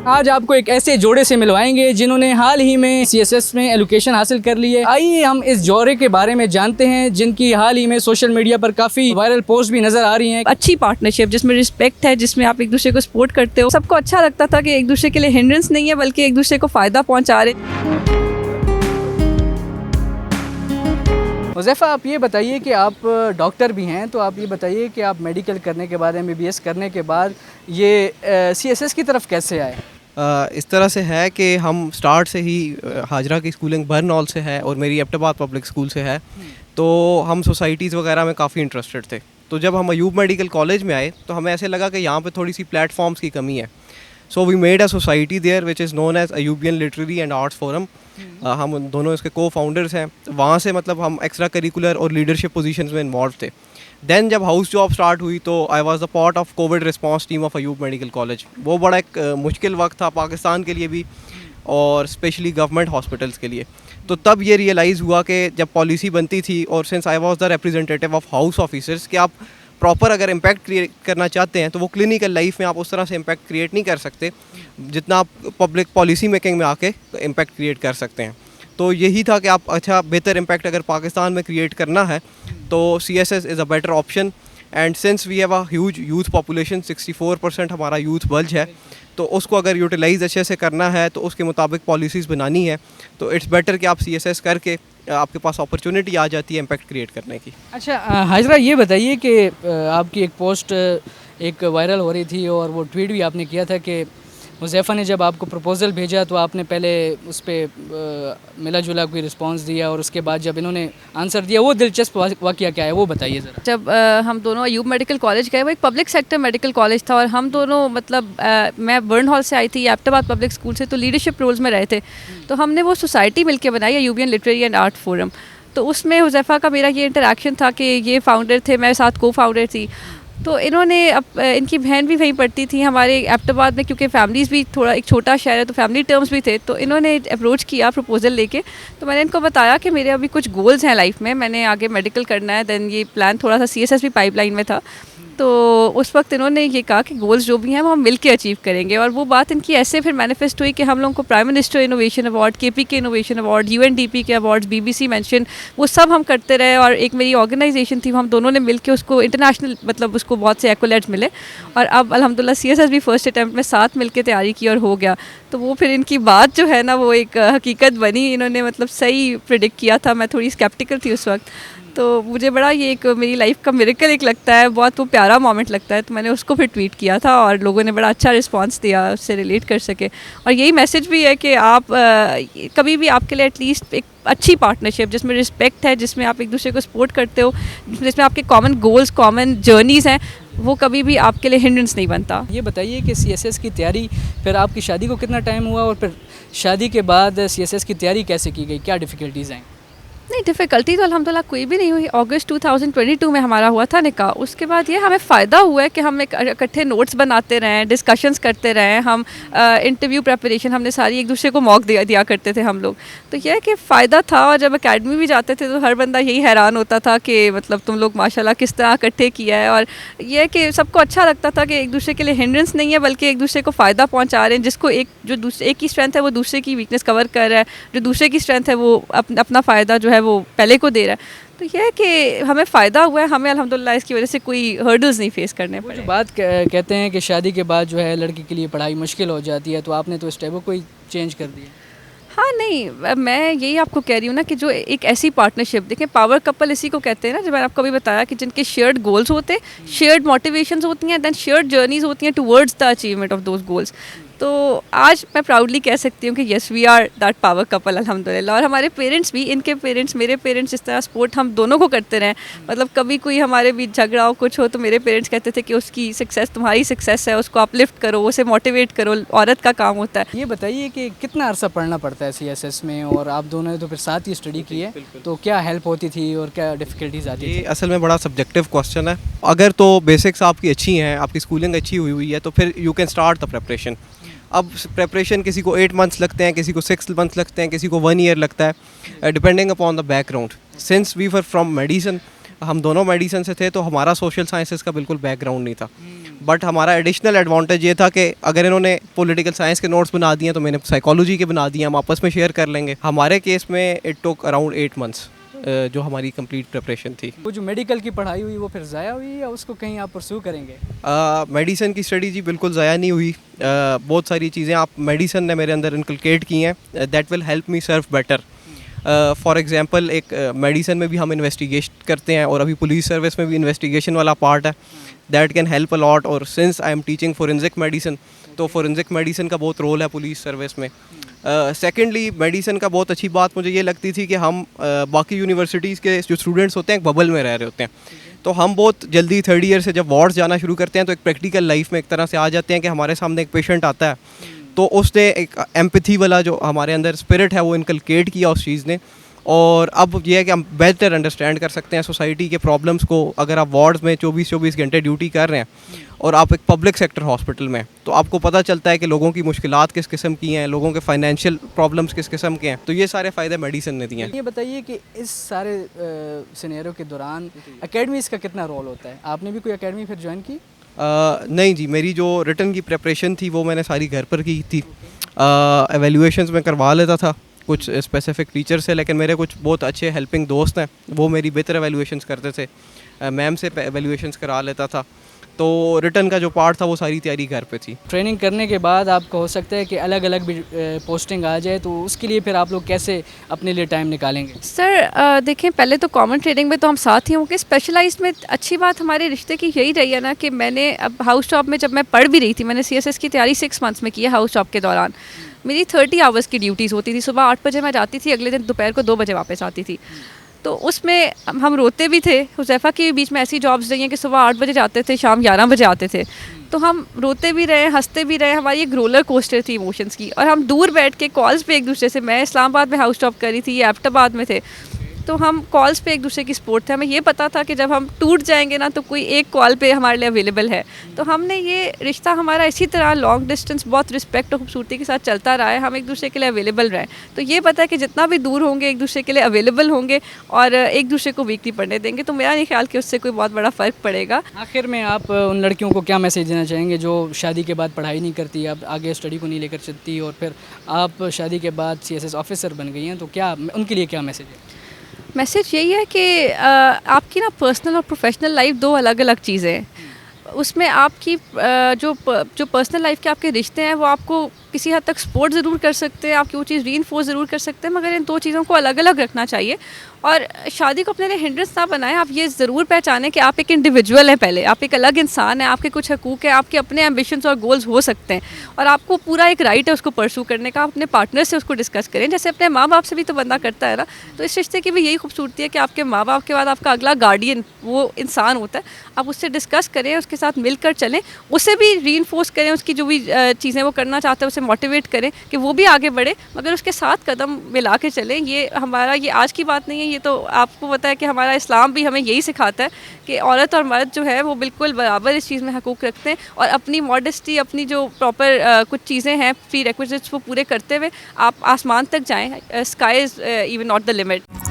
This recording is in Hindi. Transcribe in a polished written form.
आज आपको एक ऐसे जोड़े से मिलवाएंगे जिन्होंने हाल ही में सीएसएस में एलोकेशन हासिल कर ली है। आइए हम इस जोड़े के बारे में जानते हैं जिनकी हाल ही में सोशल मीडिया पर काफ़ी वायरल पोस्ट भी नज़र आ रही हैं। अच्छी पार्टनरशिप जिसमें रिस्पेक्ट है, जिसमें आप एक दूसरे को सपोर्ट करते हो। सबको अच्छा लगता था कि एक दूसरे के लिए हिंड्रेंस नहीं है बल्कि एक दूसरे को फ़ायदा पहुँचा रहे। हुज़ैफ़ा, आप ये बताइए कि आप डॉक्टर भी हैं, तो आप ये बताइए कि आप मेडिकल करने के बाद MBBS करने के बाद ये CSS की तरफ कैसे आए? इस तरह से है कि हम स्टार्ट से ही हाजरा की स्कूलिंग बर्नॉल से है और मेरी एबटाबाद पब्लिक स्कूल से है, तो हम सोसाइटीज़ वगैरह में काफ़ी इंटरेस्टेड थे। तो जब हम अयूब मेडिकल कॉलेज में आए तो हमें ऐसे लगा कि यहाँ पे थोड़ी सी प्लेटफॉर्म्स की कमी है। So we made a society there which is known as Ayubian literary and arts forum. हम दोनों इसके को फाउंडर्स हैं। वहाँ से मतलब हम एक्स्ट्रा करिकुलर और लीडरशिप पोजीशंस में इन्वॉल्व थे। देन जब हाउस जॉब स्टार्ट हुई तो I was the part of Covid response team of Ayub medical college. वो बड़ा एक मुश्किल वक्त था पाकिस्तान के लिए भी और स्पेशली गवर्नमेंट हॉस्पिटल्स के लिए। तो तब ये रियलाइज़ हुआ कि जब पॉलिसी बनती थी और since I was the representative of house officers कि आप प्रॉपर अगर इम्पैक्ट क्रिएट करना चाहते हैं तो वो क्लिनिकल लाइफ में आप उस तरह से इम्पैक्ट क्रिएट नहीं कर सकते जितना आप पब्लिक पॉलिसी मेकिंग में आके इम्पैक्ट क्रिएट कर सकते हैं। तो यही था कि आप अच्छा बेहतर इम्पैक्ट अगर पाकिस्तान में क्रिएट करना है तो CSS is a better option. And since we have a huge youth population, 64% हमारा यूथ बल्ज है, तो उसको अगर यूटिलाइज़ अच्छे से करना है तो उसके मुताबिक पॉलिसीज़ बनानी है, तो इट्स बेटर कि आप CSS करके आपके पास अपॉर्चुनिटी आ जाती है इम्पैक्ट क्रिएट करने की। अच्छा हाजरा, ये बताइए कि आपकी एक पोस्ट एक वायरल हो रही थी और वो ट्वीट भी आपने किया था कि हुज़ैफ़ा ने जब आपको प्रपोज़ल भेजा तो आपने पहले उस पर मिला जुला कोई रिस्पांस दिया और उसके बाद जब इन्होंने आंसर दिया, वो दिलचस्प वाक़या क्या है वो बताइए ज़रा। जब हम दोनों अयूब मेडिकल कॉलेज गए, वो एक पब्लिक सेक्टर मेडिकल कॉलेज था और हम दोनों मतलब मैं बर्नहॉल से आई थी, एबटाबाद पब्लिक स्कूल से, तो लीडरशिप रोल्स में रहे थे। तो हमने वो सोसाइटी मिलकर बनाई, अयूबियन लिटरेरी एंड आर्ट फोरम। तो उसमें हुज़ैफ़ा का मेरा ये इंटरेक्शन था कि ये फाउंडर थे, मैं साथ को फाउंडर थी। तो इन्होंने इनकी बहन भी वहीं पढ़ती थी हमारे एबटाबाद में, क्योंकि फैमिलीज़ भी थोड़ा एक छोटा शहर है तो फैमिली टर्म्स भी थे। तो इन्होंने अप्रोच किया प्रपोज़ल लेके। तो मैंने इनको बताया कि मेरे अभी कुछ गोल्स हैं लाइफ में, मैंने आगे मेडिकल करना है। देन ये प्लान थोड़ा सा CSS भी पाइपलाइन में था। तो उस वक्त इन्होंने ये कहा कि गोल्स जो भी हैं वो हम मिल के अचीव करेंगे। और वो बात इनकी ऐसे फिर मैनिफेस्ट हुई कि हम लोगों को prime minister innovation award, KPK innovation award, UNDP के अवार्ड्स, BBC मेंशन, वो सब हम करते रहे। और एक मेरी ऑर्गेनाइजेशन थी, हम दोनों ने मिल के उसको इंटरनेशनल मतलब उसको बहुत से एक्कोलेट्स मिले। और अब अल्हम्दुलिल्लाह CSS भी फर्स्ट अटैम्प्ट में साथ मिल के तैयारी की और हो गया। तो वो फिर इनकी बात जो है ना वो एक हकीकत बनी। इन्होंने मतलब सही प्रिडिक्ट किया था। मैं थोड़ी स्केप्टिकल थी उस वक्त, तो मुझे बड़ा ये एक मेरी लाइफ का मिरेकल एक लगता है, बहुत वो प्यारा मोमेंट लगता है। तो मैंने उसको फिर ट्वीट किया था और लोगों ने बड़ा अच्छा रिस्पांस दिया, उससे रिलेट कर सके। और यही मैसेज भी है कि आप कभी भी आपके लिए एटलीस्ट एक अच्छी पार्टनरशिप जिसमें रिस्पेक्ट है, जिसमें आप एक दूसरे को सपोर्ट करते हो, जिसमें आपके कॉमन गोल्स, कॉमन जर्नीज़ हैं, वो कभी भी आपके लिए हिंड्रेंस नहीं बनता। ये बताइए कि CSS की तैयारी, फिर आपकी शादी को कितना टाइम हुआ और फिर शादी के बाद CSS की तैयारी कैसे की गई, क्या डिफ़िकल्टीज़ हैं? नहीं, डिफ़िकल्टी तो अल्हम्दुलिल्लाह कोई भी नहीं हुई। अगस्त 2022 में हमारा हुआ था निकाह। उसके बाद ये हमें फ़ायदा हुआ है कि हम एक इकट्ठे नोट्स बनाते रहें, डिस्कशंस करते रहें। हम इंटरव्यू प्रेपरेशन हमने सारी एक दूसरे को मौक़ दिया करते थे हम लोग। तो यह है कि फ़ायदा था। और जब अकेडमी भी जाते थे तो हर बंदा यही हैरान होता था कि मतलब तुम लोग माशाल्लाह किस तरह इकट्ठे किया है। और यह है कि सबको अच्छा लगता था कि एक दूसरे के लिए हिंड्रेंस नहीं है बल्कि एक दूसरे को फ़ायदा पहुँचा रहे हैं। जिसको एक की स्ट्रेंथ है वो दूसरे की वीकनेस कवर कर रहा है, जो दूसरे की स्ट्रेंथ है वो अपना फ़ायदा जो है वो पहले को दे रहा है। तो यह है कि हमें फ़ायदा हुआ है, हमें अल्हम्दुलिल्लाह इसकी वजह से कोई हर्डल्स नहीं फेस करने पड़े। जो बात कहते हैं कि शादी के बाद जो है लड़की के लिए पढ़ाई मुश्किल हो जाती है, तो आपने तो इस टाइप को कोई चेंज कर दिया? हाँ, नहीं, मैं यही आपको कह रही हूँ ना कि जो एक ऐसी पार्टनरशिप, देखें पावर कपल इसी को कहते हैं ना, जो मैंने आपको अभी बताया कि जिनके शेयर्ड गोल्स होते हैं, शेयर्ड मोटिवेशंस होती हैं, दैन शेयर्ड जर्नीज होती हैं towards the achievement of those goals. तो आज मैं प्राउडली कह सकती हूँ कि yes we are that power couple अल्हम्दुलिल्लाह। और हमारे पेरेंट्स भी, इनके पेरेंट्स, मेरे पेरेंट्स, इस तरह सपोर्ट हम दोनों को करते रहें। मतलब कभी कोई हमारे बीच झगड़ा हो, कुछ हो, तो मेरे पेरेंट्स कहते थे कि उसकी सक्सेस तुम्हारी सक्सेस है, उसको अपलिफ्ट करो, उसे मोटिवेट करो, औरत का काम होता है। ये बताइए कि कितना अरसा पढ़ना पड़ता है CSS में, और आप दोनों ने तो फिर साथ ही स्टडी की है, तो क्या हेल्प होती थी और क्या डिफ़िकल्टीज आती थी? ये असल में बड़ा सब्जेक्टिव क्वेश्चन है। अगर तो बेसिक्स आपकी अच्छी हैं, आपकी स्कूलिंग अच्छी हुई है, तो फिर you can start the preparation. अब प्रेपरेशन किसी को 8 मंथ्स लगते हैं, किसी को 6 मंथ्स लगते हैं, किसी को 1 ईयर लगता है, depending upon the background. Since we were from medicine, हम दोनों मेडिसन से थे, तो हमारा सोशल साइंसेस का बिल्कुल बैकग्राउंड नहीं था। बट हमारा एडिशनल एडवांटेज ये था कि अगर इन्होंने पॉलिटिकल साइंस के नोट्स बना दिए तो मैंने साइकोलॉजी के बना दिए, हम आपस में शेयर कर लेंगे। हमारे केस में इट टुक अराउंड 8 मंथ्स जो हमारी कंप्लीट प्रिपरेशन थी। वो जो मेडिकल की पढ़ाई हुई वो फिर ज़ाया हुई या उसको कहीं आप परस्यू करेंगे? मेडिसिन की स्टडी जी बिल्कुल ज़ाया नहीं हुई। बहुत सारी चीज़ें आप मेडिसिन ने मेरे अंदर इनकलकेट की हैं that will help me serve better. For example एक मेडिसिन में भी हम इन्वेस्टिगेशन करते हैं और अभी पुलिस सर्विस में भी इन्वेस्टिगेशन वाला पार्ट है that can help a lot. और since I am teaching forensic medicine तो फोरेंसिक मेडिसिन का बहुत रोल है पुलिस सर्विस में। सेकेंडली मेडिसिन का बहुत अच्छी बात मुझे ये लगती थी कि हम बाकी यूनिवर्सिटीज़ के जो स्टूडेंट्स होते हैं एक बबल में रह रहे होते हैं, तो हम बहुत जल्दी 3rd ईयर से जब वार्ड्स जाना शुरू करते हैं तो एक प्रैक्टिकल लाइफ में एक तरह से आ जाते हैं कि हमारे सामने एक पेशेंट आता है, तो उसने एक एम्पैथी वाला जो हमारे अंदर स्पिरिट है वो इनकलकेट किया उस चीज़ ने। और अब ये है कि हम बेहतर अंडरस्टैंड कर सकते हैं सोसाइटी के प्रॉब्लम्स को। अगर आप वार्ड्स में 24-24 घंटे ड्यूटी कर रहे हैं और आप एक पब्लिक सेक्टर हॉस्पिटल में, तो आपको पता चलता है कि लोगों की मुश्किलात किस किस्म की हैं, लोगों के फाइनेंशियल प्रॉब्लम्स किस किस्म के हैं। तो ये सारे फ़ायदे मेडिसिन ने दिए हैं। ये बताइए कि इस सारे सिनेरियो के दौरान एकेडमीज़ का कितना रोल होता है? आपने भी कोई एकेडमी फिर ज्वाइन की? नहीं जी, मेरी जो रिटर्न की प्रिपरेशन थी वो मैंने सारी घर पर की थी। एवेल्यूएशंस में करवा लेता था कुछ स्पेसिफिक टीचर से, लेकिन मेरे कुछ बहुत अच्छे हेल्पिंग दोस्त हैं, वो मेरी बेहतर एवेल्यूएशंस करते थे। मैम से एवेल्यूएशंस करा लेता था, तो रिटर्न का जो पार्ट था वो सारी तैयारी घर पे थी। ट्रेनिंग करने के बाद आपको हो सकता है कि अलग अलग भी पोस्टिंग आ जाए, तो उसके लिए फिर आप लोग कैसे अपने लिए टाइम निकालेंगे? सर देखें, पहले तो कॉमन ट्रेडिंग में तो हम साथ ही होंगे। स्पेशलाइज्ड में अच्छी बात हमारे रिश्ते की यही रही है ना कि मैंने अब हाउस जॉब में जब मैं पढ़ भी रही थी, मैंने CSS की तैयारी 6 मंथ्स में की है। हाउस जॉब के दौरान मेरी 30 आवर्स की ड्यूटीज़ होती थी। सुबह 8 बजे मैं जाती थी, अगले दिन दोपहर को 2 बजे वापस आती थी। तो उसमें हम रोते भी थे। हुज़ैफ़ा के बीच में ऐसी जॉब्स रही हैं कि सुबह 8 बजे जाते थे, शाम 11 बजे आते थे। तो हम रोते भी रहे, हंसते भी रहे। हमारी एक रोलर कोस्टर थी इमोशंस की। और हम दूर बैठ के कॉल्स पे एक दूसरे से, मैं इस्लामाबाद में हाउस जॉब करी थी, ये एबटाबाद में थे, तो हम कॉल्स पे एक दूसरे की सपोर्ट थे। हमें ये पता था कि जब हम टूट जाएंगे ना तो कोई एक कॉल पे हमारे लिए अवेलेबल है। तो हमने ये रिश्ता हमारा इसी तरह लॉन्ग डिस्टेंस बहुत रिस्पेक्ट और खूबसूरती के साथ चलता रहा है। हम एक दूसरे के लिए अवेलेबल रहे। तो ये पता है कि जितना भी दूर होंगे एक दूसरे के लिए अवेलेबल होंगे और एक दूसरे को वीक नहीं पड़ने देंगे। तो मेरा नहीं ख्याल कि उससे कोई बहुत बड़ा फ़र्क पड़ेगा। आखिर में आप उन लड़कियों को क्या मैसेज देना चाहेंगे जो शादी के बाद पढ़ाई नहीं करती, अब आगे स्टडी को नहीं लेकर चलती, और फिर आप शादी के बाद CSS ऑफिसर बन गई हैं, तो क्या उनके लिए क्या मैसेज है? मैसेज यही है कि आपकी ना पर्सनल और प्रोफेशनल लाइफ 2 अलग अलग चीज़ें हैं। उसमें आपकी जो पर्सनल लाइफ के आपके रिश्ते हैं वो आपको किसी हद तक सपोर्ट ज़रूर कर सकते हैं, आपकी वो चीज़ रीइंफोर्स ज़रूर कर सकते हैं, मगर इन 2 चीज़ों को अलग अलग रखना चाहिए। और शादी को अपने लिए हिंड्रेंस ना बनाएं। आप ये ज़रूर पहचानें कि आप एक इंडिविजुअल हैं, पहले आप एक अलग इंसान हैं, आपके कुछ हकूक़ हैं, आपके अपने एम्बिशंस और गोल्स हो सकते हैं और आपको पूरा एक राइट है उसको परस्यू करने का। अपने पार्टनर से उसको डिस्कस करें, जैसे अपने माँ बाप से भी तो बंदा करता है ना। तो इस रिश्ते की भी यही खूबसूरती है कि आपके माँ बाप के बाद आपका अगला गार्डियन वो इंसान होता है। आप उससे डिस्कस करें, उसके साथ मिलकर चलें, उसे भी रीइंफोर्स करें, उसकी जो भी चीज़ें वो करना चाहते हैं उसे मोटिवेट करें कि वो भी आगे बढ़े, मगर उसके साथ कदम मिला के चलें। ये हमारा ये आज की बात नहीं है, ये तो आपको पता है कि हमारा इस्लाम भी हमें यही सिखाता है कि औरत और मर्द जो है वो बिल्कुल बराबर इस चीज़ में हकूक़ रखते हैं। और अपनी मॉडेस्टी, अपनी जो प्रॉपर कुछ चीज़ें हैं प्री रिक्विजिट्स वो पूरे करते हुए आप आसमान तक जाएँ। Sky is even not the limit.